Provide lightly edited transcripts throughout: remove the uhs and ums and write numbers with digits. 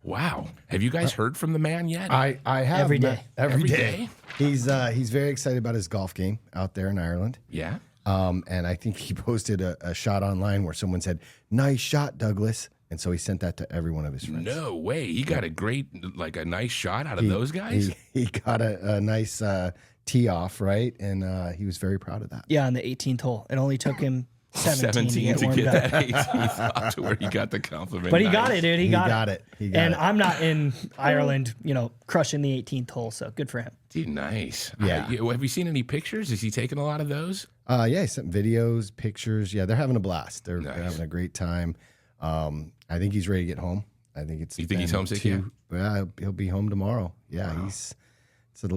Wow. Have you guys heard from the man yet? I have Every day. Every Every day. day? He's very excited about his golf game out there in Ireland. Yeah. And I think he posted a shot online where someone said, "Nice shot, Douglas." And so he sent that to every one of his friends. No way. He got a nice shot out of those guys? He got a nice tee off, right? And he was very proud of that. Yeah, on the 18th hole. It only took him 17 to get warmed up. that 18th up to where he got the compliment. But he got it, dude. He got it. And I'm not in Ireland, crushing the 18th hole, so good for him. Dude, nice. Yeah. Have you seen any pictures? Is he taking a lot of those? Yeah, he sent videos, pictures. Yeah, they're having a blast. They're Nice. having a great time. I think he's ready to get home. I think it's. You think he's homesick yet? Yeah, he'll be home tomorrow. Yeah, Wow. it's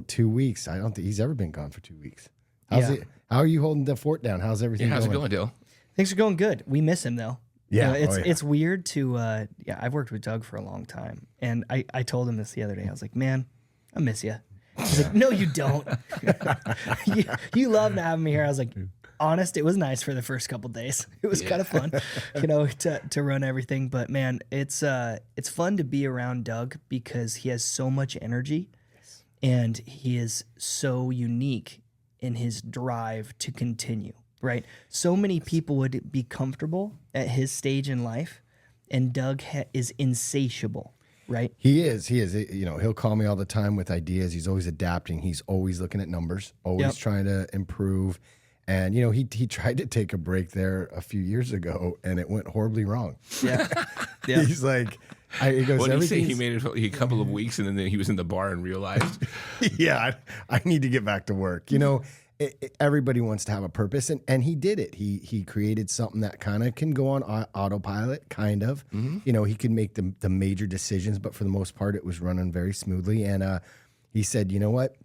2 weeks. I don't think he's ever been gone for 2 weeks. How are you holding the fort down? How's everything How's it going? going, Dill? Things are going good. We miss him, though. Yeah. It's weird to, I've worked with Doug for a long time. And I told him this the other day. I was like, man, I miss you. He's like, no, you don't. you loved having me here. I was like, honest, it was nice for the first couple days. It was kind of fun, to run everything. But man, it's fun to be around Doug because he has so much energy and he is so unique in his drive to continue, right? So many people would be comfortable at his stage in life, and Doug is insatiable. Right. He is. He'll call me all the time with ideas. He's always adapting. He's always looking at numbers, always trying to improve. And, he tried to take a break there a few years ago, and it went horribly wrong. Yeah. He's like, he goes, What did he say? everything's- He made it a couple of weeks, and then he was in the bar and realized. yeah, I need to get back to work. Everybody wants to have a purpose, and he did it. He created something that kind of can go on autopilot, kind of. Mm-hmm. He could make the major decisions, but for the most part, it was running very smoothly. And he said, "You know what?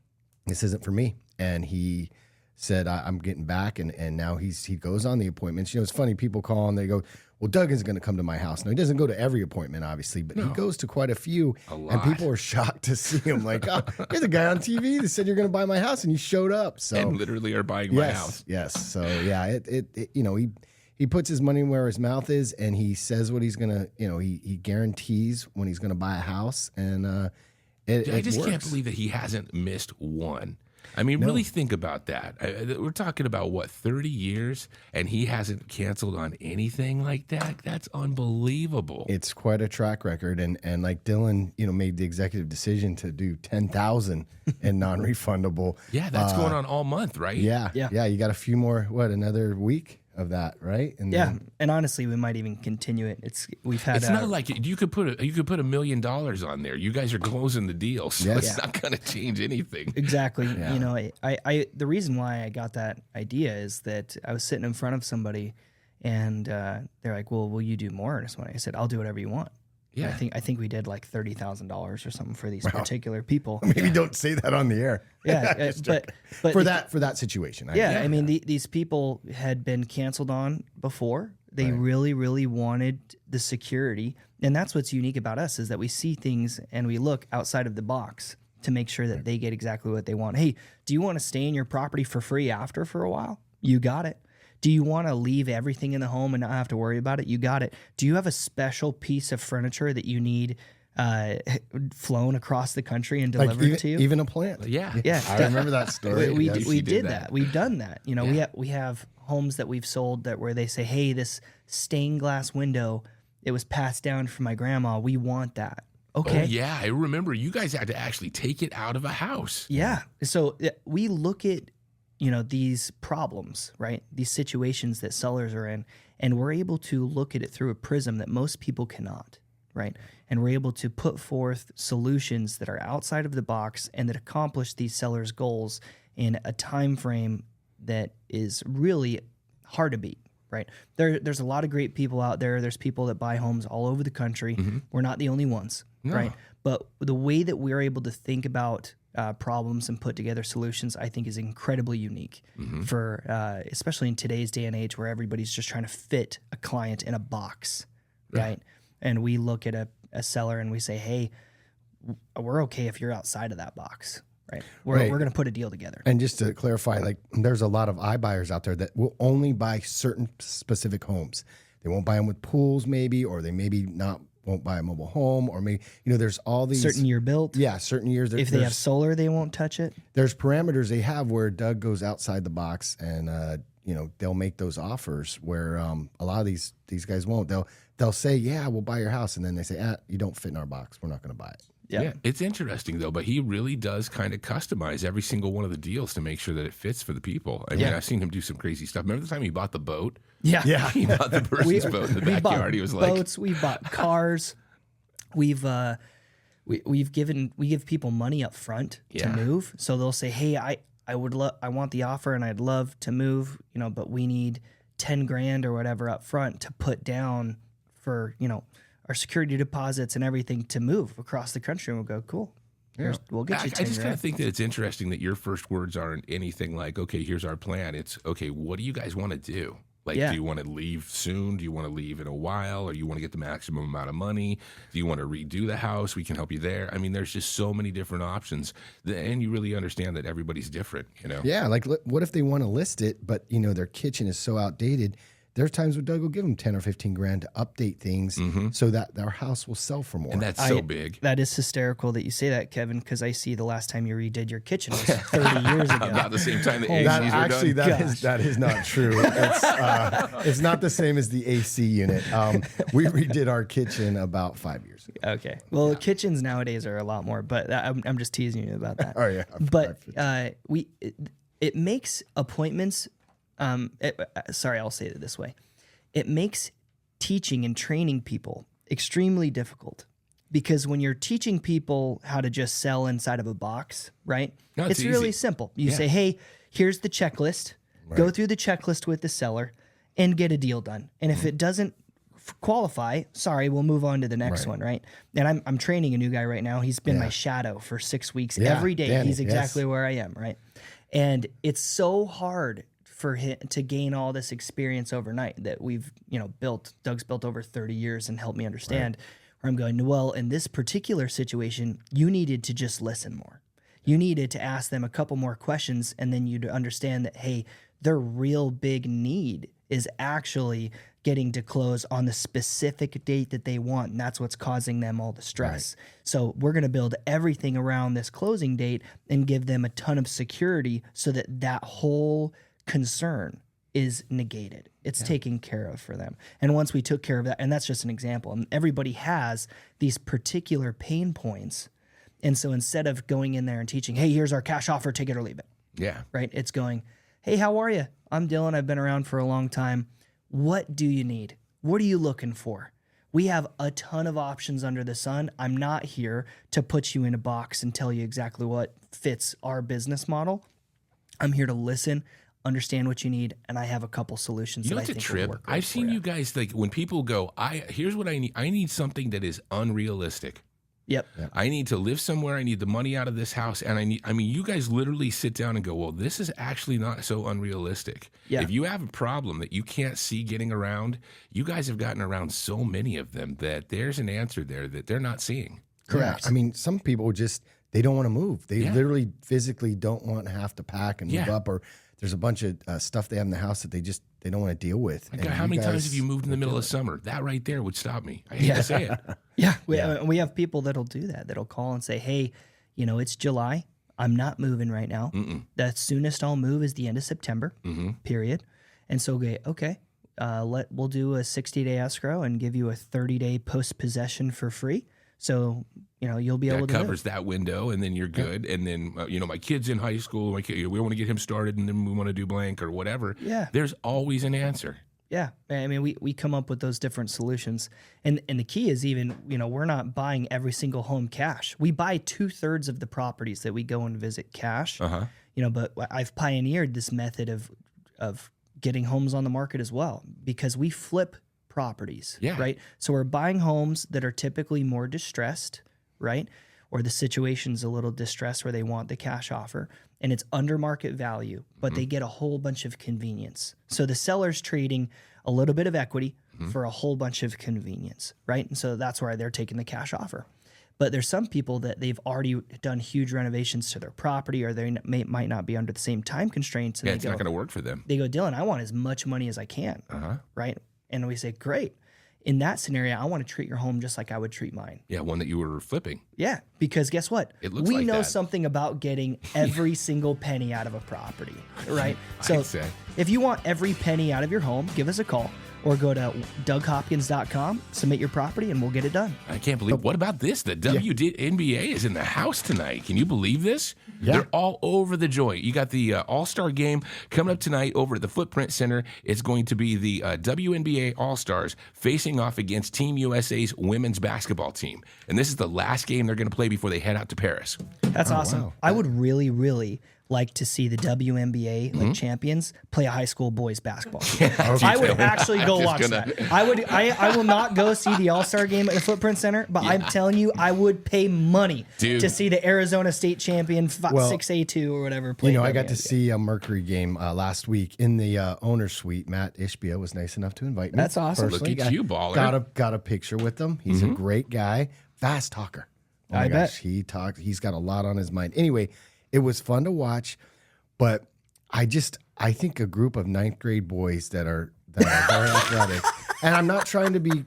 This isn't for me." And he said, "I'm getting back," and now he goes on the appointments. It's funny. People call and they go, "Well, Doug is going to come to my house." Now, he doesn't go to every appointment, obviously, but he goes to quite a few. lot. And people are shocked to see him. Like, "Oh, you're the guy on TV that said you're going to buy my house, and you showed up." So, And literally are buying my house. yes. So, yeah, he puts his money where his mouth is, and he says what he's going to. He guarantees when he's going to buy a house, and it I just works. can't believe that he hasn't missed one. I mean, really think about that. We're talking about, 30 years, and he hasn't canceled on anything like that? That's unbelievable. It's quite a track record, and like Dylan, made the executive decision to do 10,000 in non-refundable. Yeah, that's going on all month, right? Yeah. You got a few more. Another week of that, right? And Yeah, then- and honestly, we might even continue it. We've had. It's not like you could put $1 million on there. You guys are closing the deal, so Yes. it's not going to change anything. Exactly. I the reason why I got that idea is that I was sitting in front of somebody, and they're like, "Well, will you do more?" And I said, "I'll do whatever you want." Yeah. And I think we did like $30,000 or something for these particular people. maybe don't say that on the air. Yeah, Just but joking. for that situation. I mean, these people had been canceled on before. They really, really wanted the security, and that's what's unique about us is that we see things and we look outside of the box to make sure that they get exactly what they want. Hey, do you want to stay in your property for free after for a while? You got it. Do you want to leave everything in the home and not have to worry about it? You got it. Do you have a special piece of furniture that you need flown across the country and delivered to you? Even a plant. Yeah. Yeah, I remember that story. we Yes. did that. We've done that. We have homes that we've sold where they say, "Hey, this stained glass window, it was passed down from my grandma. We want that." Okay. Oh, yeah. I remember you guys had to actually take it out of a house. Yeah. So we look at these problems, right? These situations that sellers are in, and we're able to look at it through a prism that most people cannot, right? And we're able to put forth solutions that are outside of the box and that accomplish these sellers' goals in a time frame that is really hard to beat, right? There's a lot of great people out there. There's people that buy homes all over the country. We're not the only ones, right? But the way that we're able to think about problems and put together solutions, I think, is incredibly unique for especially in today's day and age where everybody's just trying to fit a client in a box, right? And we look at a seller and we say, "Hey, we're okay if you're outside of that box, right? We're going to put a deal together." And just to clarify, there's a lot of iBuyers out there that will only buy certain specific homes. They won't buy them with pools, maybe, or they maybe not won't buy a mobile home, or maybe, there's all these certain year built. Yeah, certain years. If they have solar, they won't touch it. There's parameters they have where Doug goes outside the box, and they'll make those offers where a lot of these guys won't. They'll say, yeah, we'll buy your house, and then they say, you don't fit in our box, we're not going to buy it. Yeah, it's interesting though, but he really does kind of customize every single one of the deals to make sure that it fits for the people. I mean, I've seen him do some crazy stuff. Remember the time he bought the boat? Yeah. He bought the person's boat in the backyard. He was like, boats, we bought cars. We give people money up front to move. So they'll say, hey, I want the offer and I'd love to move, but we need 10 grand or whatever up front to put down for, our security deposits and everything to move across the country. And we'll go, cool. We'll get you 10 I just kind grand. of think that it's interesting that your first words aren't anything like, okay, here's our plan. It's, okay, what do you guys want to do? Like, do you want to leave soon? Do you want to leave in a while? Or you want to get the maximum amount of money? Do you want to redo the house? We can help you there. I mean, there's just so many different options. And you really understand that everybody's different, Yeah, like what if they want to list it, but, their kitchen is so outdated? There's times where Doug will give them 10 or 15 grand to update things so that their house will sell for more. And that's so big. That is hysterical that you say that, Kevin, because I see the last time you redid your kitchen was 30 years ago. About the same time the ACs were done. That is not true. It's not the same as the AC unit. We redid our kitchen about 5 years ago. Okay. Well, kitchens nowadays are a lot more, but I'm just teasing you about that. Oh, yeah. But it makes appointments... I'll say it this way. It makes teaching and training people extremely difficult because when you're teaching people how to just sell inside of a box, right? No, it's really simple. You say, hey, here's the checklist. Right. Go through the checklist with the seller and get a deal done. And if it doesn't qualify, sorry, we'll move on to the next one, right? And I'm training a new guy right now. He's been my shadow for 6 weeks. Every day, Danny, he's exactly where I am, right? And it's so hard for him to gain all this experience overnight that we've, built. Doug's built over 30 years and helped me understand where I'm going. Well, in this particular situation, you needed to just listen more. You needed to ask them a couple more questions, and then you'd understand that, hey, their real big need is actually getting to close on the specific date that they want, and that's what's causing them all the stress. Right. So we're going to build everything around this closing date and give them a ton of security so that whole concern is negated. It's taken care of for them. And once we took care of that, and that's just an example, and everybody has these particular pain points. And so instead of going in there and teaching, hey, here's our cash offer, take it or leave it. Yeah. Right? It's going, hey, how are you? I'm Dylan. I've been around for a long time. What do you need? What are you looking for? We have a ton of options under the sun. I'm not here to put you in a box and tell you exactly what fits our business model. I'm here to listen, understand what you need, and I have a couple solutions that I think will work. I've seen you guys, like, when people go, here's what I need. I need something that is unrealistic. Yep. I need to live somewhere. I need the money out of this house. And you guys literally sit down and go, well, this is actually not so unrealistic. Yeah. If you have a problem that you can't see getting around, you guys have gotten around so many of them that there's an answer there that they're not seeing. Correct. Yeah. Some people they don't want to move. They literally physically don't want to have to pack and move up, or there's a bunch of stuff they have in the house that they don't want to deal with. How many times have you moved in the middle of summer? That right there would stop me. I hate to say it. Yeah. We have people that'll do that. That'll call and say, hey, it's July. I'm not moving right now. The soonest I'll move is the end of September, period. And so, okay, we'll do a 60-day escrow and give you a 30-day post-possession for free. So, you'll be able to covers that window, and then you're good. And then, my kid's in high school. We want to get him started, and then we want to do blank or whatever. Yeah. There's always an answer. Yeah. We come up with those different solutions. And the key is even, we're not buying every single home cash. We buy 2/3 of the properties that we go and visit cash. But I've pioneered this method of getting homes on the market as well, because we flip properties, right? So we're buying homes that are typically more distressed, right? Or the situation's a little distressed where they want the cash offer and it's under market value, but they get a whole bunch of convenience. So the seller's trading a little bit of equity for a whole bunch of convenience, right? And so that's why they're taking the cash offer. But there's some people that they've already done huge renovations to their property, or they might not be under the same time constraints. And it's not going to work for them. They go, Dylan, I want as much money as I can, right? And we say, great. in that scenario, I want to treat your home just like I would treat mine. Yeah, one that you were flipping. Yeah, because guess what? It looks we like know that. something about getting every single penny out of a property, right? So I'd say. if you want every penny out of your home, give us a call or go to DougHopkins.com, submit your property, and we'll get it done. I can't believe. What about this? The WNBA is in the house tonight. Can you believe this? Yeah. They're all over the joint. You got the All-Star game coming up tonight over at the Footprint Center. It's going to be the WNBA All-Stars facing off against Team USA's women's basketball team. And this is the last game they're going to play before they head out to Paris. That's awesome. wow. I would really, really like to see the WNBA like champions play a high school boys basketball team. I would actually go watch that. I will not go see the All-Star game at the Footprint Center, but I'm telling you, I would pay money to see the Arizona State champion 6A2 or whatever play. I got to see a Mercury game last week in the owner's suite. Matt Ishbia was nice enough to invite me. That's awesome. Personally. Look at you, baller. Got a picture with him. He's a great guy, fast talker. Oh my I bet. gosh, he talked. He's got a lot on his mind. Anyway, it was fun to watch, but I think a group of 9th grade boys that are very athletic, and I'm not trying to be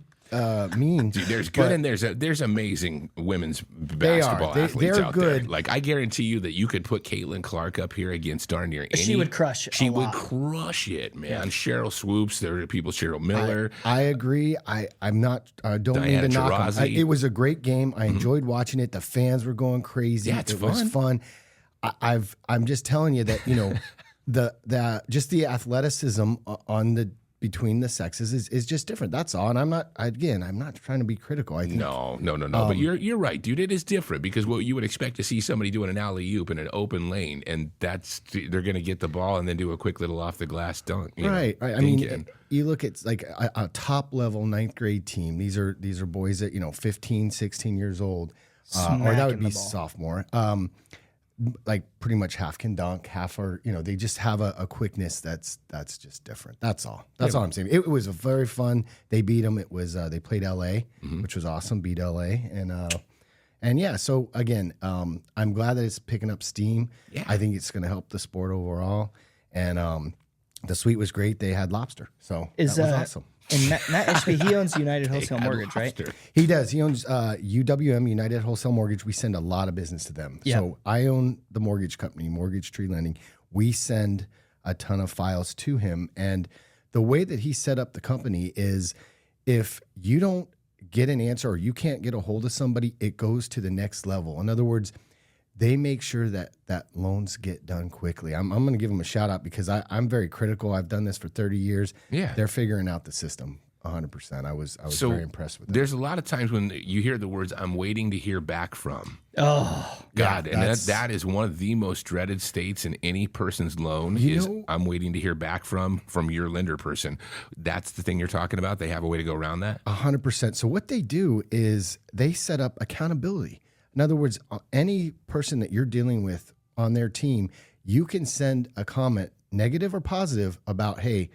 mean. Dude, there's good and there's amazing women's basketball athletes they're out good. there. Like, I guarantee you that you could put Caitlin Clark up here against darn near any. She would crush it. She would crush it, man. Cheryl Swoops. There are people. Cheryl Miller. I agree. I'm not. Don't mean Diana to knock 'em. Taurasi. It was a great game. I enjoyed watching it. The fans were going crazy. Yeah, it's it was fun. I'm just telling you that the just the athleticism on the between the sexes is just different. That's all. And I'm not trying to be critical. I think No. But you're right, dude. It is different because what you would expect to see somebody doing an alley-oop in an open lane, and they're going to get the ball and then do a quick little off the glass dunk. Right. I mean, you look at like a top level 9th grade team. These are boys that 15, 16 years old, or that would be sophomore. Like pretty much half can dunk, half are they just have a quickness that's just different. That's all. That's all I'm saying. It was very fun. They beat them. It was they played LA, which was awesome. Beat LA and yeah. So again, I'm glad that it's picking up steam. Yeah. I think it's going to help the sport overall. And the suite was great. They had lobster, so that was awesome. And Matt Ishby, he owns United Wholesale Mortgage, right? He does. He owns UWM, United Wholesale Mortgage. We send a lot of business to them. Yeah. So I own the mortgage company, Mortgage Tree Lending. We send a ton of files to him. And the way that he set up the company is if you don't get an answer or you can't get a hold of somebody, it goes to the next level. In other words, they make sure that loans get done quickly. I'm going to give them a shout out because I'm very critical. I've done this for 30 years. Yeah. They're figuring out the system 100%. I was very impressed with that. There's a lot of times when you hear the words, I'm waiting to hear back from. Oh, God. And that is one of the most dreaded states in any person's loan I'm waiting to hear back from your lender person. That's the thing you're talking about. They have a way to go around that. 100%. So what they do is they set up accountability. In other words, any person that you're dealing with on their team, you can send a comment, negative or positive, about, hey,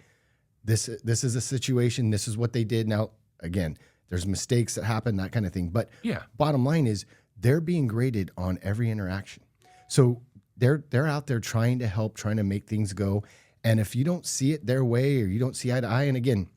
this is a situation. This is what they did. Now, again, there's mistakes that happen, that kind of thing. But bottom line is they're being graded on every interaction. So they're out there trying to help, trying to make things go. And if you don't see it their way or you don't see eye to eye, and again,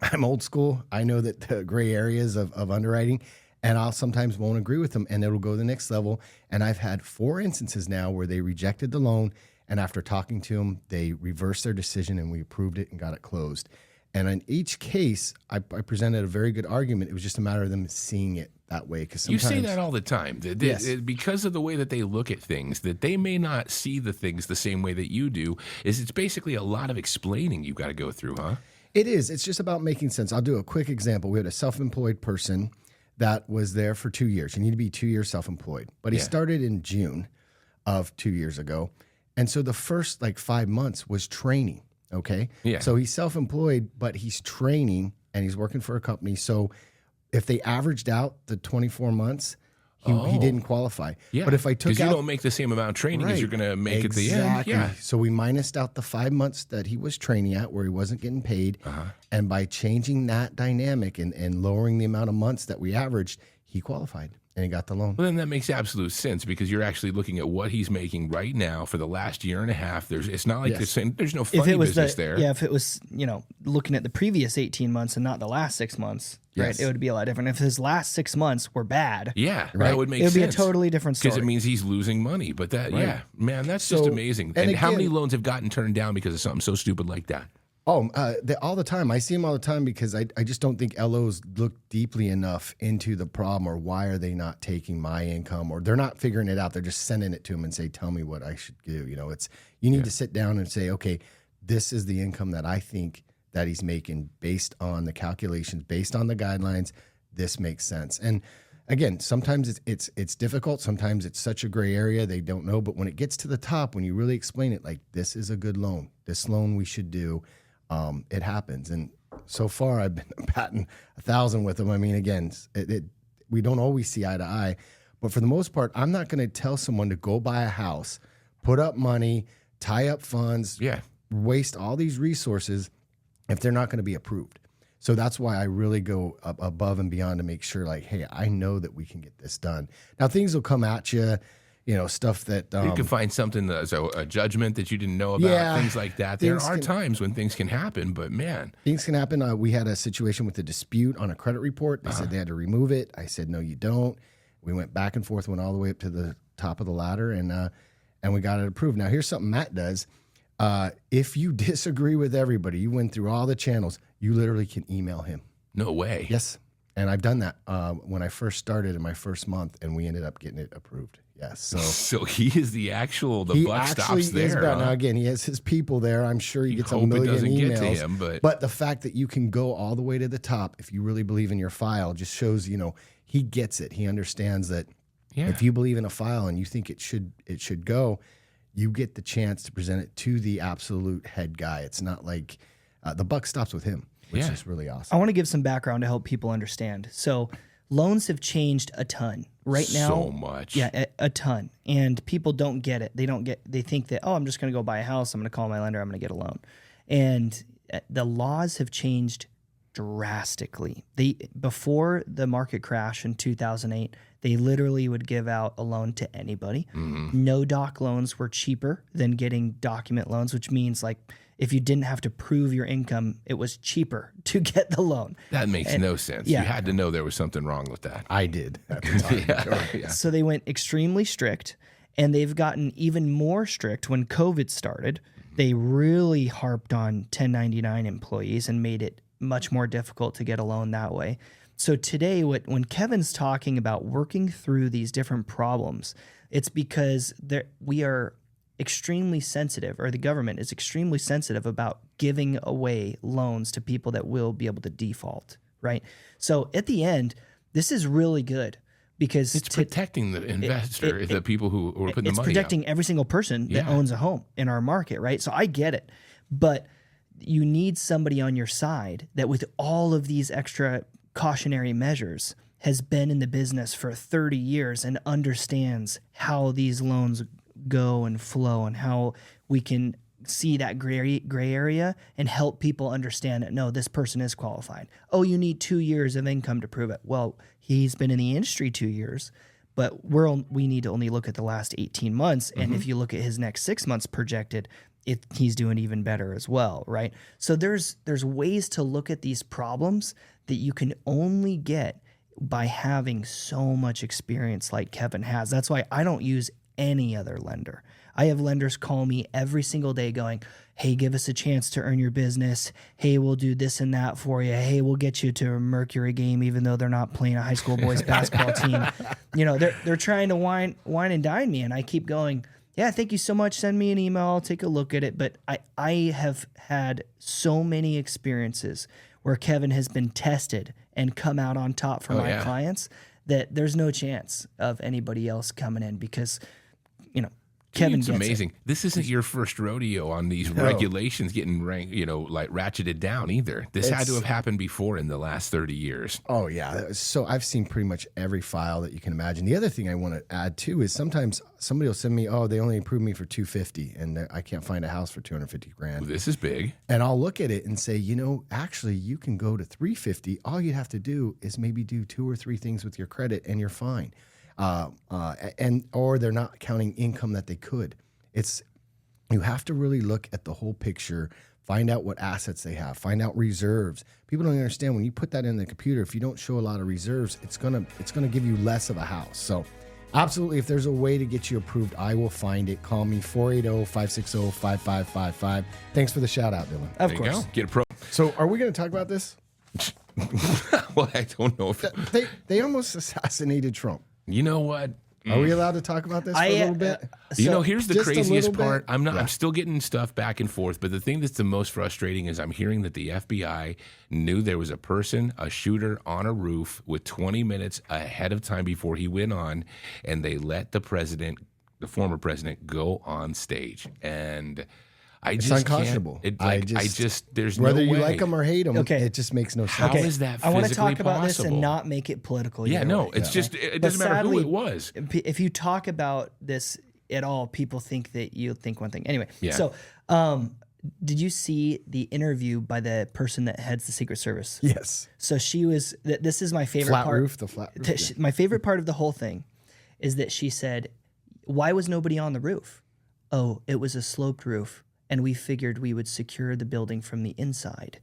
I'm old school. I know that the gray areas of underwriting, and I'll sometimes won't agree with them, and it'll go to the next level. And I've had 4 instances now where they rejected the loan, and after talking to them, they reversed their decision, and we approved it and got it closed. And in each case, I presented a very good argument. It was just a matter of them seeing it that way. Because you say that all the time. Because of the way that they look at things, that they may not see the things the same way that you do. It's basically a lot of explaining you've got to go through, huh? It is. It's just about making sense. I'll do a quick example. We had a self-employed person that was there for 2 years. You need to be 2 years self-employed. But he started in June of 2 years ago. And so the first 5 months was training, okay? Yeah. So he's self-employed, but he's training and he's working for a company. So if they averaged out the 24 months, he didn't qualify. Yeah. But if I took out... Because you don't make the same amount of training as you're going to make at the end. Yeah. So we minused out the 5 months that he was training at where he wasn't getting paid. And by changing that dynamic and lowering the amount of months that we averaged, he qualified. and he got the loan. Well, then that makes absolute sense because you're actually looking at what he's making right now for the last year and a half. It's not like there's no funny business there. Yeah, if it was, looking at the previous 18 months and not the last 6 months, right, it would be a lot different. If his last 6 months were bad, that would make sense. It would be a totally different story. Because it means he's losing money. But man, that's just amazing. And how many loans have gotten turned down because of something so stupid like that? Oh, all the time. I see them all the time because I just don't think LOs look deeply enough into the problem, or why are they not taking my income, or they're not figuring it out. They're just sending it to them and say, tell me what I should do. You need to sit down and say, okay, this is the income that I think that he's making based on the calculations, based on the guidelines. This makes sense. And again, sometimes it's difficult. Sometimes it's such a gray area they don't know. But when it gets to the top, when you really explain it, like, this is a good loan, this loan we should do. It happens. And so far I've been batting 1,000 with them. I mean, again, we don't always see eye to eye, but for the most part, I'm not going to tell someone to go buy a house, put up money, tie up funds, waste all these resources if they're not going to be approved. So that's why I really go above and beyond to make sure, like, hey, I know that we can get this done. Now, things will come at you. Stuff that you can find something that's a judgment that you didn't know about, things like that. There are times when things can happen, but man, things can happen. We had a situation with a dispute on a credit report. They said they had to remove it. I said, no, you don't. We went back and forth, went all the way up to the top of the ladder, and we got it approved. Now, here's something Matt does. If you disagree with everybody, you went through all the channels, you literally can email him. No way. Yes. And I've done that when I first started in my first month, and we ended up getting it approved. Yes. So he is the buck stops there. Huh? Now, again, he has his people there. I'm sure he gets a million emails. Get to him, but the fact that you can go all the way to the top, if you really believe in your file, just shows, he gets it. He understands that if you believe in a file and you think it should go, you get the chance to present it to the absolute head guy. It's not like the buck stops with him, which is really awesome. I want to give some background to help people understand. So loans have changed a ton right now. So much. Yeah, a ton. And people don't get it. They think that, I'm just going to go buy a house. I'm going to call my lender. I'm going to get a loan. And the laws have changed drastically. Before the market crash in 2008, they literally would give out a loan to anybody. Mm-hmm. No doc loans were cheaper than getting document loans, which means, like, if you didn't have to prove your income, it was cheaper to get the loan. That makes no sense. Yeah. You had to know there was something wrong with that. I did at the time. So they went extremely strict, and they've gotten even more strict when COVID started. They really harped on 1099 employees and made it much more difficult to get a loan that way. So today, when Kevin's talking about working through these different problems, it's because we are extremely sensitive, or the government is extremely sensitive about giving away loans to people that will be able to default, right? So at the end, this is really good because it's protecting the investor, the people who are putting the money out. It's protecting every single person that owns a home in our market, right? So I get it, but you need somebody on your side that, with all of these extra cautionary measures, has been in the business for 30 years and understands how these loans go and flow and how we can see that gray area and help people understand that, no, this person is qualified. Oh, you need 2 years of income to prove it. Well, he's been in the industry 2 years, but we need to only look at the last 18 months. And if you look at his next 6 months projected, he's doing even better as well, right? So there's ways to look at these problems that you can only get by having so much experience like Kevin has. That's why I don't use any other lender. I have lenders call me every single day going, hey, give us a chance to earn your business. Hey, we'll do this and that for you. Hey, we'll get you to a Mercury game even though they're not playing a high school boys basketball team. They're trying to wine and dine me, and I keep going, yeah, thank you so much. Send me an email. I'll take a look at it. But I have had so many experiences where Kevin has been tested and come out on top for my clients that there's no chance of anybody else coming in because, Kevin It's gets amazing. This isn't your first rodeo on these regulations getting like ratcheted down either. This had to have happened before in the last 30 years. Oh yeah. So I've seen pretty much every file that you can imagine. The other thing I want to add too is sometimes somebody will send me, oh, they only approved me for 250 and I can't find a house for 250 grand. Well, this is big. And I'll look at it and say, actually you can go to 350. All you'd have to do is maybe do 2 or 3 things with your credit and you're fine. Or they're not counting income that they could. You have to really look at the whole picture, find out what assets they have, find out reserves. People don't understand when you put that in the computer, if you don't show a lot of reserves, it's gonna give you less of a house. So absolutely, if there's a way to get you approved, I will find it. Call me 480-560-5555. Thanks for the shout out, Dylan. Of There course. you go. Get a pro. So are we going to talk about this? Well, I don't know if They almost assassinated Trump. you know what. Are we allowed to talk about this for a little bit? Here's the just a craziest little part. bit? I'm still getting stuff back and forth, but the thing that's the most frustrating is I'm hearing that the FBI knew there was a shooter on a roof with 20 minutes ahead of time before he went on, and they let the former president, go on stage. And It's unconscionable. There's whether no you way. like them or hate them, Okay. it just makes no How sense. is that I want to physically talk about this and possible? not make it political. Yeah, either no, way. it's just it But doesn't matter who sadly, it was. If you talk about this at all, people think that you think one thing. Anyway, Yeah. so did you see the interview by the person that heads the Secret Service? Yes. So she was. This is my favorite Flat part. roof, the flat roof. My favorite part of the whole thing is that she said, "Why was nobody on the roof? Oh, it was a sloped roof, and we figured we would secure the building from the inside."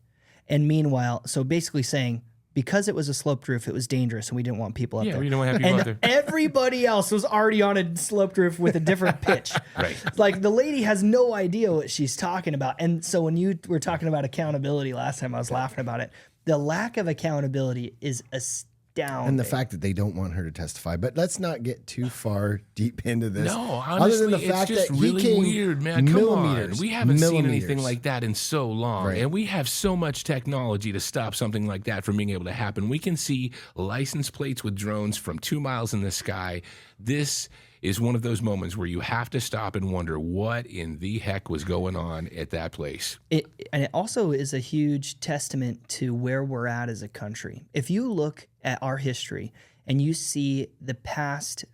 And meanwhile, so basically saying, because it was a sloped roof, it was dangerous, and we didn't want people up there. we didn't want to have people And out there. everybody else was already on a sloped roof with a different pitch. Right. Like the lady has no idea what she's talking about. And so when you were talking about accountability last time, I was laughing about it. The lack of accountability is astounding. And the fact that they don't want her to testify. But let's not get too far deep into this. No, Other honestly, than the fact it's just that he really came weird, man. Come on, millimeters, we haven't seen anything millimeters. like that in so long, Right. and we have so much technology to stop something like that from being able to happen. We can see license plates with drones from 2 miles in the sky. This is one of those moments where you have to stop and wonder what in the heck was going on at that place. And it also is a huge testament to where we're at as a country. If you look at our history and you see the past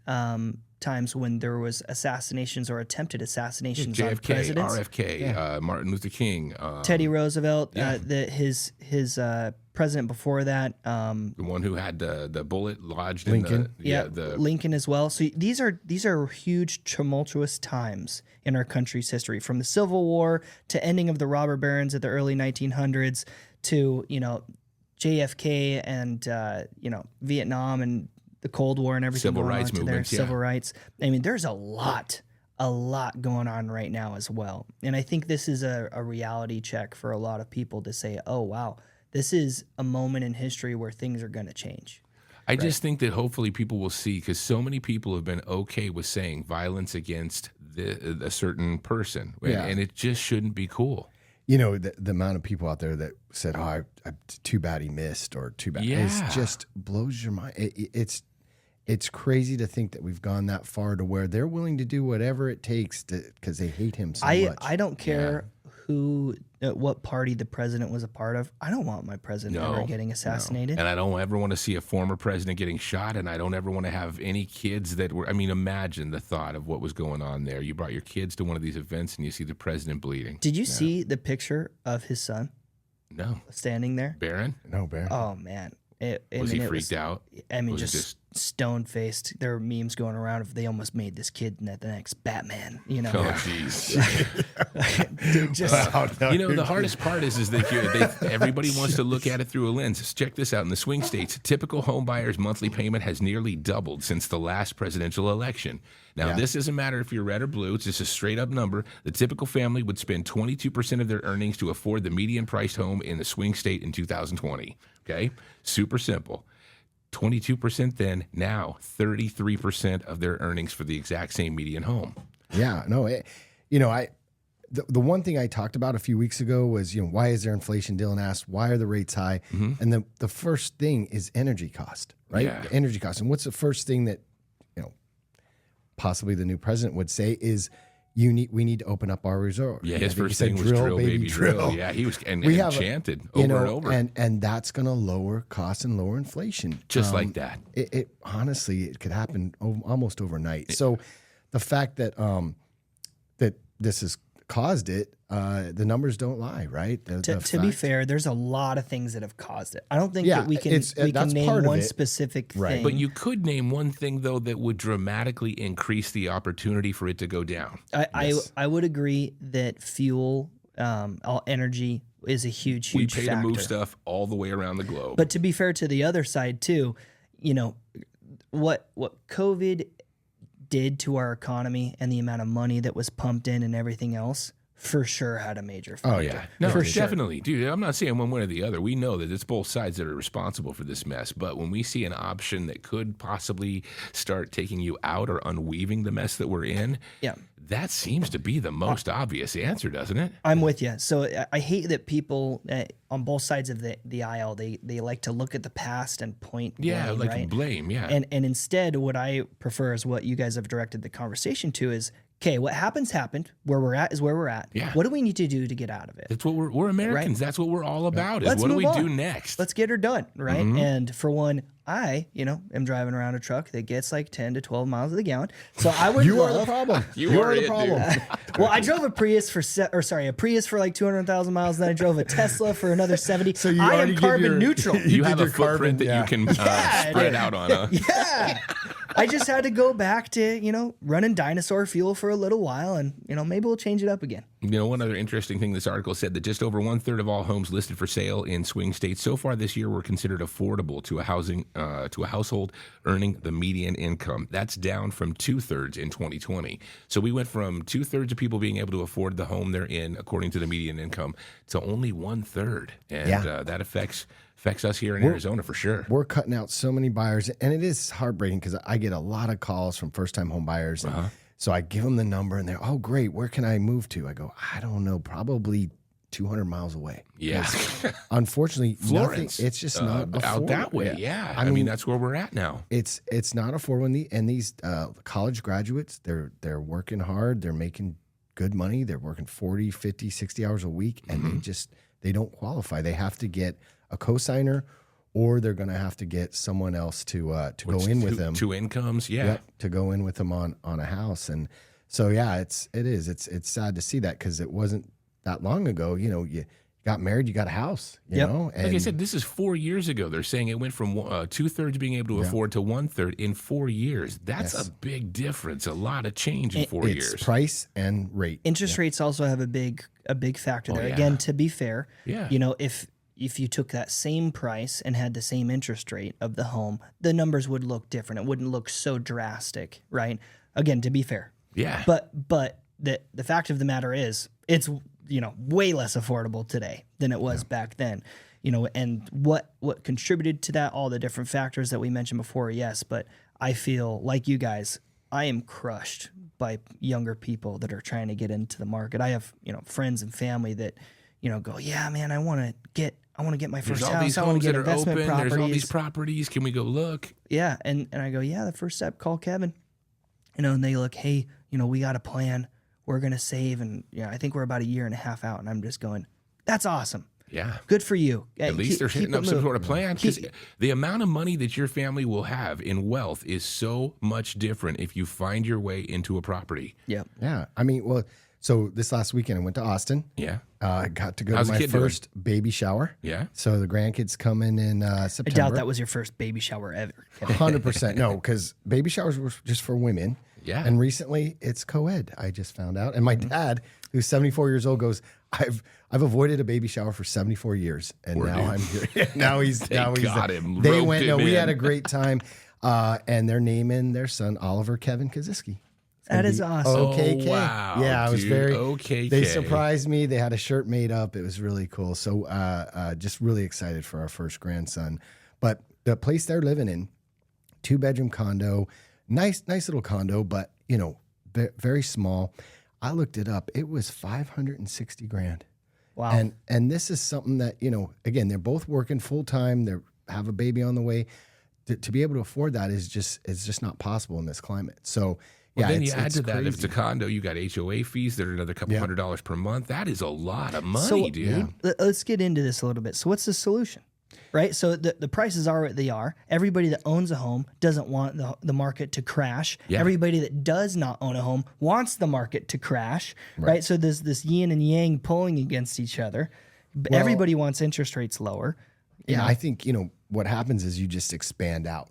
times when there was assassinations or attempted assassinations on JFK, presidents, RFK, Martin Luther King, Teddy Roosevelt, his president before that, the one who had the bullet lodged Lincoln. in the Lincoln as well. So these are huge tumultuous times in our country's history, from the Civil War to ending of the robber barons at the early 1900s to JFK and Vietnam and the Cold War and everything Civil going rights on to there. movements, yeah. Civil rights. I mean, there's a lot going on right now as well. And I think this is a reality check for a lot of people to say, oh, wow, this is a moment in history where things are going to change. I just think that hopefully people will see, because so many people have been okay with saying violence against a certain person, Yeah. and it just shouldn't be cool. The amount of people out there that said, "Oh, too bad he missed," or "Too bad," Yeah. it just blows your mind. It's crazy to think that we've gone that far to where they're willing to do whatever it takes because they hate him so much. I don't care what party the president was a part of. I don't want my president ever getting assassinated. And I don't ever want to see a former president getting shot, and I don't ever want to have any kids that were, imagine the thought of what was going on there. You brought your kids to one of these events and you see the president bleeding. Did you see the picture of his son No. standing there? Barron? No, Bear. Oh, man. Was he freaked out? I mean, Was it just stone-faced. There were memes going around if they almost made this kid the next Batman, Oh, jeez. Dude, just The hardest part is that everybody wants to look at it through a lens. Check this out. In the swing states, typical home buyer's monthly payment has nearly doubled since the last presidential election. Now, this doesn't matter if you're red or blue. It's just a straight-up number. The typical family would spend 22% of their earnings to afford the median-priced home in the swing state in 2020. Okay? Super simple. 22% then, now 33% of their earnings for the exact same median home. Yeah, no, the one thing I talked about a few weeks ago was, why is there inflation? Dylan asked, why are the rates high? Mm-hmm. And the first thing is energy cost, right? Yeah. The energy cost. And what's the first thing that, possibly the new president would say is we need to open up our resort. Yeah, his first thing was drill, baby, drill. Yeah, he was and chanted over and over. And that's going to lower costs and lower inflation. Just like that. It honestly, it could happen almost overnight. So the fact that that this has caused it, the numbers don't lie, right? To be fair, there's a lot of things that have caused it. I don't think that we can name one specific thing. But you could name one thing, though, that would dramatically increase the opportunity for it to go down. I would agree that fuel, energy is a huge factor. We pay to move stuff all the way around the globe. But to be fair to the other side, too, what COVID did to our economy and the amount of money that was pumped in and everything else for sure had a major factor. Oh, yeah. No, for definitely. Sure. Dude, I'm not saying one way or the other. We know that it's both sides that are responsible for this mess. But when we see an option that could possibly start taking you out or unweaving the mess that we're in, that seems to be the most obvious answer, doesn't it? I'm with you. So I hate that people on both sides of the aisle, they like to look at the past and point blame, right? Blame, yeah. And instead, what I prefer is what you guys have directed the conversation to is, okay, what happened. Where we're at is where we're at. Yeah. What do we need to do to get out of it? That's what we're Americans. Right? That's what we're all about. Is what do we do next? Let's get her done, right? Mm-hmm. And for one, I, am driving around a truck that gets like 10 to 12 miles to the gallon. So I would. You are the problem. You are the problem. Well, I drove a Prius for like 200,000 miles, and then I drove a Tesla for another 70. So I am carbon neutral. You have a footprint that you can spread out on. Huh? Yeah. I just had to go back to, running dinosaur fuel for a little while, and, maybe we'll change it up again. One other interesting thing, this article said that just over 1/3 of all homes listed for sale in swing states so far this year were considered affordable to a household earning the median income. That's down from 2/3 in 2020. So we went from 2/3 of people being able to afford the home they're in, according to the median income, to only 1/3, and that affects us here in Arizona for sure. We're cutting out so many buyers, and it is heartbreaking because I get a lot of calls from first-time home buyers. And so I give them the number, and they're, oh, great, where can I move to? I go, I don't know, probably 200 miles away. Yeah. Unfortunately, Florence. It's just not out that way. Yeah. I mean, that's where we're at now. It's not affordable. And these college graduates, they're working hard. They're making good money. They're working 40, 50, 60 hours a week, and they don't qualify. They have to get a cosigner, or they're going to have to get someone else to go in with them. Two incomes, to go in with them on a house. And so, it's sad to see that, because it wasn't that long ago. You got married, you got a house, you know? And like I said, this is 4 years ago. They're saying it went from 2/3 being able to afford to 1/3 in 4 years. That's a big difference, a lot of change in 4 years. It's price and rate. Interest rates also have a big factor there. Again, to be fair, if you took that same price and had the same interest rate of the home, the numbers would look different. It wouldn't look so drastic, right? Again, to be fair. Yeah. But the fact of the matter is, it's way less affordable today than it was back then. And what contributed to that, all the different factors that we mentioned before, yes, but I feel like you guys, I am crushed by younger people that are trying to get into the market. I have, friends and family that, go, yeah, man, I want to get my first house. These I want homes to get that are investment open. properties. There's all these properties. Can we go look? Yeah, and I go, yeah, the first step, call Kevin. And they look, hey, we got a plan. We're going to save. And I think we're about a year and a half out. And I'm just going, that's awesome. Yeah. Good for you. At least they're hitting up some sort of plan. Because the amount of money that your family will have in wealth is so much different if you find your way into a property. Yeah. Yeah. I mean, well, so this last weekend I went to Austin. Yeah. I got to go to my first baby shower. Yeah. So the grandkids come in September. I doubt that was your first baby shower ever. 100%. No, because baby showers were just for women. Yeah. And recently it's co-ed, I just found out. And my dad, who's 74 years old, goes, I've avoided a baby shower for 74 years. And I'm here. now he's They went, we had a great time. And they're naming their son Oliver Kevin Kaziski. That is awesome. OKK. Oh, wow. Yeah, I was very OKK. They surprised me. They had a shirt made up. It was really cool. So just really excited for our first grandson. But the place they're living in, 2-bedroom condo, nice little condo, but very small. I looked it up. It was $560,000. Wow. And this is something that, again, they're both working full time. They have a baby on the way. To be able to afford that is just not possible in this climate. So Well, yeah, then you add to that, crazy. if it's a condo, you got HOA fees that are another couple $100 per month. That is a lot of money, So dude. let's get into this a little bit. So what's the solution? Right? So the prices are what they are. Everybody that owns a home doesn't want the market to crash. Yeah. Everybody that does not own a home wants the market to crash. Right? So there's this yin and yang pulling against each other. Everybody wants interest rates lower. Yeah, I think, what happens is you just expand out,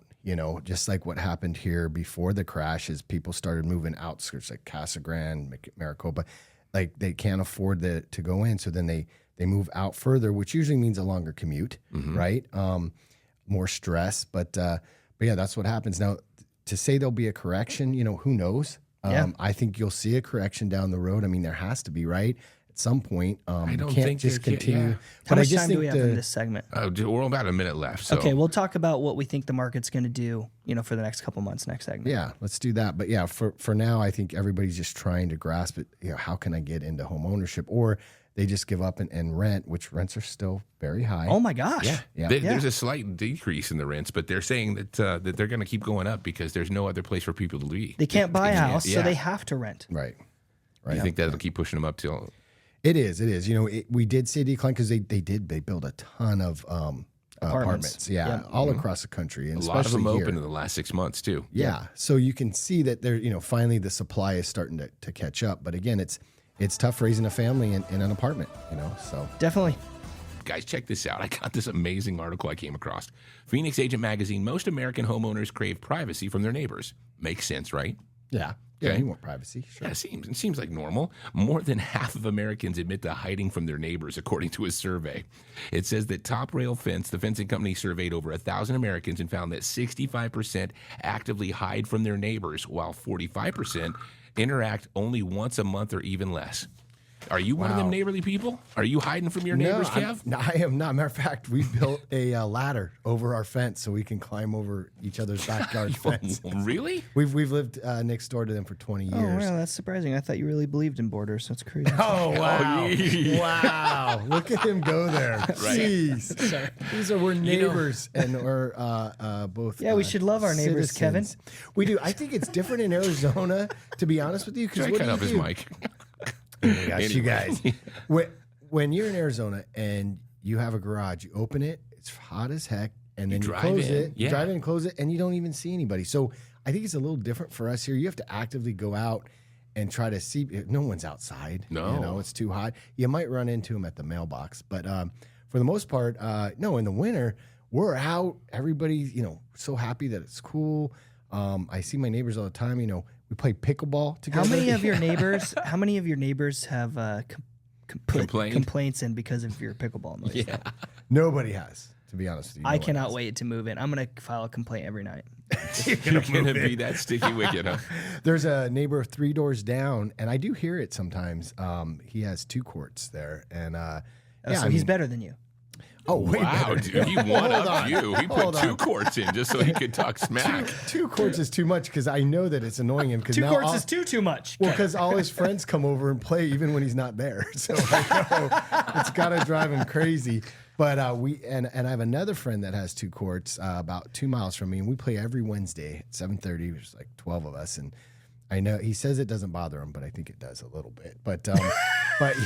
just like what happened here before the crash is people started moving outskirts like Casa Grande, Maricopa, like they can't afford to go in. So then they move out further, which usually means a longer commute, right? More stress, but yeah, that's what happens. Now, to say there'll be a correction, who knows? I think you'll see a correction down the road. I mean, there has to be, right? At some point, I don't you can't think just there- continue. yeah. How much time do we have in this segment? We're about a minute left. So. Okay, we'll talk about what we think the market's going to do, for the next couple months, next segment. Yeah, let's do that. But yeah, for now, I think everybody's just trying to grasp it. How can I get into home ownership? Or they just give up and rent, which rents are still very high. Oh my gosh. Yeah. There's a slight decrease in the rents, but they're saying that that they're going to keep going up because there's no other place for people to be. They can't buy a house, so Yeah. they have to rent. Right. You think that'll keep pushing them up till? It is. We did see a decline because they build a ton of apartments. Yeah, all across the country, and A lot of especially them here. open in the last 6 months too. Yeah, so you can see that there, finally the supply is starting to catch up. But again, it's tough raising a family in an apartment. So Definitely. Guys, check this out. I got this amazing article I came across. Phoenix Agent Magazine, most American homeowners crave privacy from their neighbors. Makes sense, right? yeah, Okay. you want privacy, sure. Yeah, it seems like normal. More than half of Americans admit to hiding from their neighbors, according to a survey. It says that Top Rail Fence, the fencing company, surveyed over 1,000 Americans and found that 65% actively hide from their neighbors, while 45% interact only once a month or even less. Are you one of them neighborly people? Are you hiding from your neighbors, Kev? No, I am not. Matter of fact, we built a ladder over our fence so we can climb over each other's backyard fence. Really? We've lived next door to them for 20 Oh, years. wow, that's surprising. I thought you really believed in borders. That's crazy. Oh, wow. yeah. Wow. Look at him go there. Jeez. We're neighbors and we're both. Yeah, we should love our neighbors, Kevin. We do. I think it's different in Arizona, to be honest with you. Because Try what cut do off his you do? mic. Oh my gosh, you Anyway. guys. When you're in Arizona and you have a garage, you open it, it's hot as heck, and then you drive close in, it, you yeah. drive in and close it, and you don't even see anybody. So I think it's a little different for us here. You have to actively go out and try to see. No one's outside. No. It's too hot. You might run into them at the mailbox, but for the most part, no. In the winter, we're out. Everybody's so happy that it's cool. I see my neighbors all the time. We play pickleball together. How many of your neighbors? How many of your neighbors have put Complained? complaints in because of your pickleball noise? Yeah. Nobody has, to be honest with you. I No one cannot has. wait to move in. I'm gonna file a complaint every night. You're going to be that sticky wicket, huh? There's a neighbor 3 doors down, and I do hear it sometimes. He has 2 courts there, and So he's better than you. Oh, way Wow, better. dude. He one Hold up on. you. He put Hold 2 on. courts in just so he could talk smack. 2 courts is too much because I know that it's annoying him. 2 courts is too much. Well, because all his friends come over and play even when he's not there. So I know it's got to drive him crazy. But I have another friend that has 2 courts about 2 miles from me, and we play every Wednesday at 7:30. There's like 12 of us, and I know he says it doesn't bother him, but I think it does a little bit. But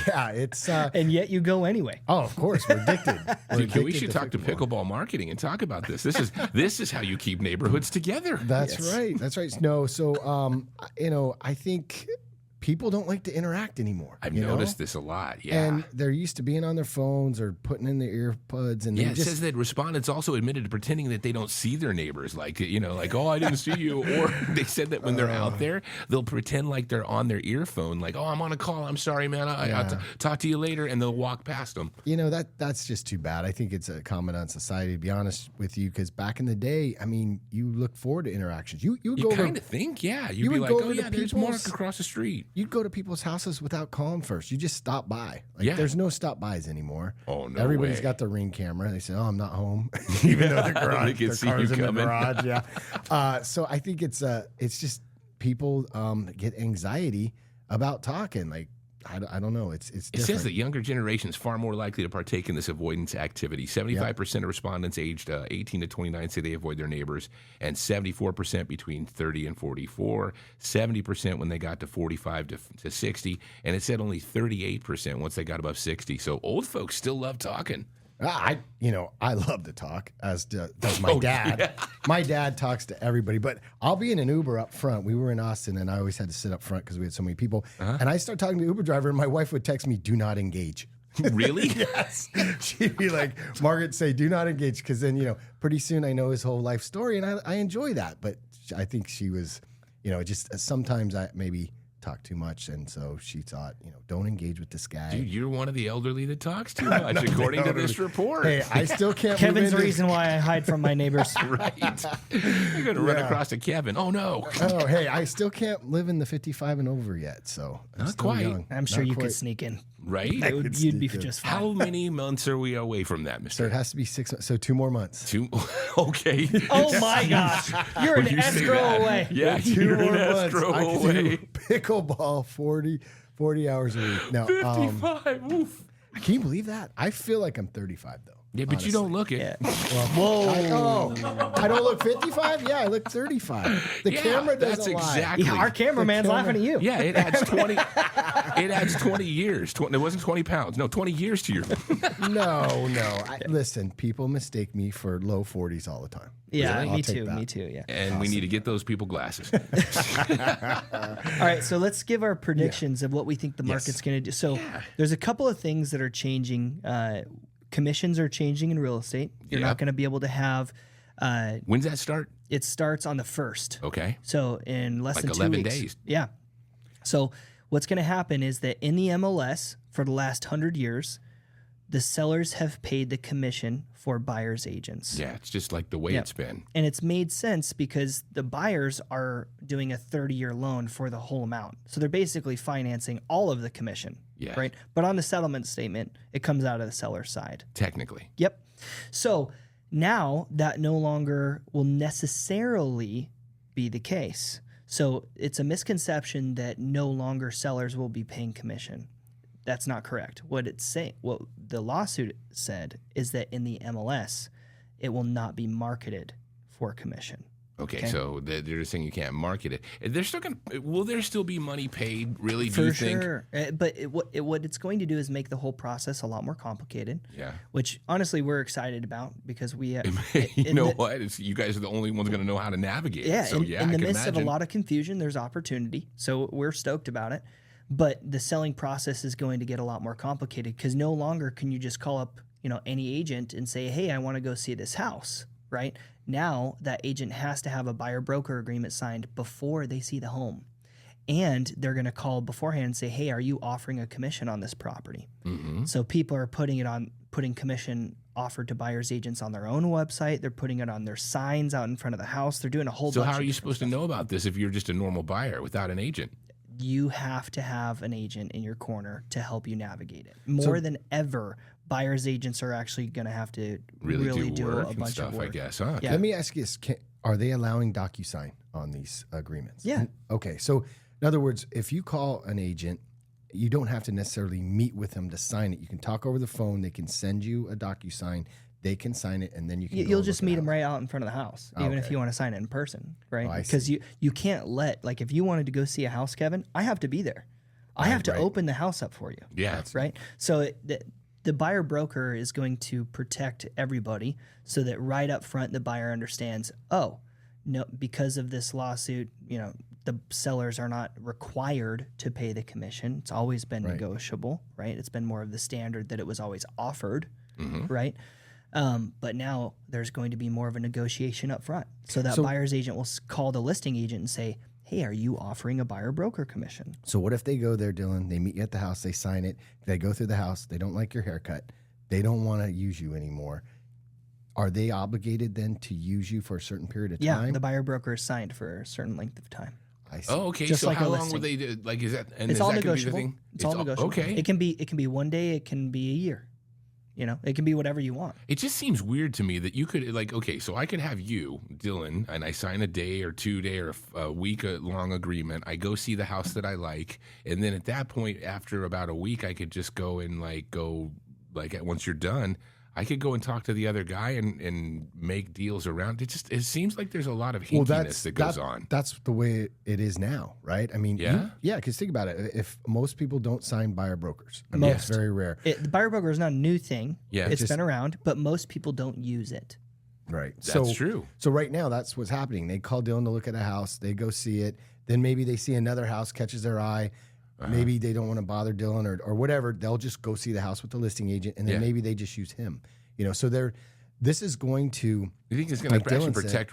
yeah, it's and yet you go anyway. oh, of course, we're addicted. We're Dude, we addicted should talk to pickleball marketing and talk about this. This is how you keep neighborhoods together. That's right. That's right. No, so I think people don't like to interact anymore. I've you know? noticed this a lot. Yeah. And they're used to being on their phones or putting in their earbuds, and Yeah, they it just says that respondents also admitted to pretending that they don't see their neighbors, like oh, I didn't see you. Or they said that when they're out there, they'll pretend like they're on their earphone, like, oh, I'm on a call. I'm sorry, man. I'll talk to you later, and they'll walk past them. that's just too bad. I think it's a comment on society, to be honest with you, because back in the day, I mean, you look forward to interactions. You You go over, kind of think, yeah. You'd you be would like, go oh, over to yeah, there's people's- Mark across the street. you'd go to people's houses without calling first. You just stop by. Like, Yeah. there's no stop bys anymore. Oh, no Everybody's way. got their Ring camera. They say, oh, I'm not home, even though their garage, They can their see you car's in the coming. garage. Yeah. So I think it's just people get anxiety about talking. Like, I don't know. It's It different. says that younger generations far more likely to partake in this avoidance activity. 75% of respondents aged 18 to 29 say they avoid their neighbors, and 74% between 30 and 44, 70% when they got to 45 to 60, and it said only 38% once they got above 60. So old folks still love talking. I love to talk, as does my dad. Yeah. My dad talks to everybody, but I'll be in an Uber up front. We were in Austin, and I always had to sit up front because we had so many people. And I start talking to the Uber driver, and my wife would text me, "Do not engage." Really? Yes. She'd be like, Margaret, say, "Do not engage," because then pretty soon I know his whole life story, and I enjoy that. But I think she was, just sometimes I maybe talk too much, and so she thought, don't engage with this guy. Dude, you're one of the elderly that talks too much, according to this report. Hey, I still can't. Kevin's the reason why I hide from my neighbors. Right. You're going to run across to Kevin. Oh, no. Oh, hey, I still can't live in the 55 and over yet, so I'm Not still quite. young. I'm sure Not you quite. could sneak in. Right? You'd be just fine. How many months are we away from that, So Mr.? it has to be 6 months. So 2 more months. Two. Okay. Oh my gosh, you're When an you say escrow that, away. Yeah, 2 you're more an months. escrow I can away. do pickleball 40 hours a week. Now, 55. Oof. can you believe that? I feel like I'm 35 though. Yeah, but you don't look it. Yeah. Whoa! I don't look 55. Yeah, I look 35. The Yeah, camera doesn't that's lie. exactly. Yeah, our cameraman's laughing at you. Yeah, it adds 20. It adds 20 years. It wasn't 20 pounds. No, 20 years to your. No. Listen, people mistake me for low 40s all the time. Yeah, I'll me take too. that. Me too. Yeah. And we need to get those people glasses. All right, so let's give our predictions of what we think the market's going to do. So there's a couple of things that are changing. Commissions are changing in real estate. You're Yeah. not going to be able to have. When's that start? It starts on the 1st. Okay. So in less Like than 2 11 weeks. days. Yeah. So what's going to happen is that in the MLS for the last 100 years, the sellers have paid the commission for buyers' agents. Yeah, it's just like the way it's been. And it's made sense because the buyers are doing a 30-year loan for the whole amount. So they're basically financing all of the commission. Yeah. Right. But on the settlement statement, it comes out of the seller's side. Technically. Yep. So now that no longer will necessarily be the case. So it's a misconception that no longer sellers will be paying commission. That's not correct. What the lawsuit said is that in the MLS, it will not be marketed for commission. Okay, so they're just saying you can't market it. They're still going. Will there still be money paid? Really? Do you think? For sure. But what it's going to do is make the whole process a lot more complicated. Yeah. Which honestly we're excited about because we. You know what? You guys are the only ones going to know how to navigate. Yeah. So in the I can midst of a imagine. lot of confusion, there's opportunity. So we're stoked about it. But the selling process is going to get a lot more complicated because no longer can you just call up any agent and say, "Hey, I want to go see this house." Right? Now that agent has to have a buyer broker agreement signed before they see the home. And they're going to call beforehand and say, "Hey, are you offering a commission on this property?" Mm-hmm. So people are putting commission offered to buyers agents on their own website. They're putting it on their signs out in front of the house. They're doing a whole So bunch how of are you different supposed to know about this if you're just a normal buyer without an agent? You have to have an agent in your corner to help you navigate it. More than ever, buyers agents are actually going to have to really do work a and bunch stuff, of work. I guess. Huh? Yeah. Let me ask you this. Are they allowing DocuSign on these agreements? Yeah. Okay. So, in other words, if you call an agent, you don't have to necessarily meet with them to sign it. You can talk over the phone. They can send you a DocuSign. They can sign it, and then you can. You'll just meet them right out in front of the house, even if Okay. you want to sign it in person, right? I Because you can't like if you wanted to go see a house, Kevin, I have to be there. I have to right. open the house up for you. Yeah. Right. So the buyer broker is going to protect everybody so that right up front the buyer understands, oh, no, because of this lawsuit, the sellers are not required to pay the commission. It's always been negotiable, right? It's been more of the standard that it was always offered, right? But now there's going to be more of a negotiation up front. So that buyer's agent will call the listing agent and say, "Hey, are you offering a buyer broker commission?" So what if they go there, Dylan? They meet you at the house. They sign it. They go through the house. They don't like your haircut. They don't want to use you anymore. Are they obligated then to use you for a certain period of Yeah, time? the buyer broker is signed for a certain length of time. I see. Oh, okay. Just So like how a long listing. will they do? Like, is that? And It's is all that gonna be the negotiable. thing? It's all negotiable. Okay. It can be 1 day. It can be a year. You know, it can be whatever you want. It just seems weird to me that you could, like, okay, so I could have you, Dylan, and I sign a day or 2 day or a week long agreement. I go see the house that I like. And then at that point, after about a week, I could just go and once you're done, I could go and talk to the other guy and make deals around. It seems like there's a lot of hinkiness that goes on. That's the way it is now, right? I mean, because think about it. If most people don't sign buyer brokers, I mean, it's very rare. The buyer broker is not a new thing. Yeah, it's been around, but most people don't use it. Right. That's true. So right now, that's what's happening. They call Dylan to look at a house. They go see it. Then maybe they see another house, catches their eye. Maybe they don't want to bother Dylan or whatever. They'll just go see the house with the listing agent, and then maybe they just use him. You know, so this is going to. You think it's going to actually protect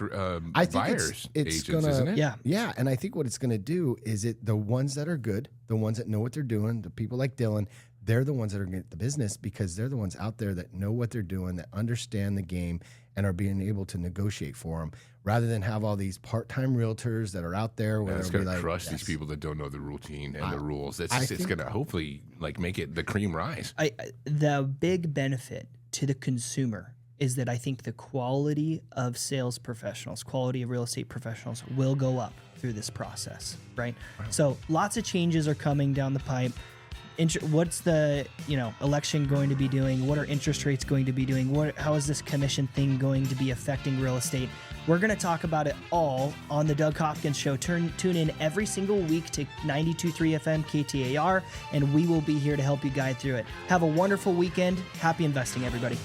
buyers agents, isn't it? Yeah. Yeah, and I think what it's going to do is the ones that are good, the ones that know what they're doing, the people like Dylan, they're the ones that are going to get the business because they're the ones out there that know what they're doing, that understand the game, and are being able to negotiate for them, rather than have all these part-time realtors that are out there. It's going to crush these people that don't know the routine and the rules. It's going to hopefully make it the cream rise. The big benefit to the consumer is that I think the quality of sales professionals, quality of real estate professionals will go up through this process, right? Wow. So lots of changes are coming down the pipe. What's the election going to be doing? What are interest rates going to be doing? How is this commission thing going to be affecting real estate? We're going to talk about it all on the Doug Hopkins Show. Tune in every single week to 92.3 FM KTAR, and we will be here to help you guide through it. Have a wonderful weekend. Happy investing, everybody.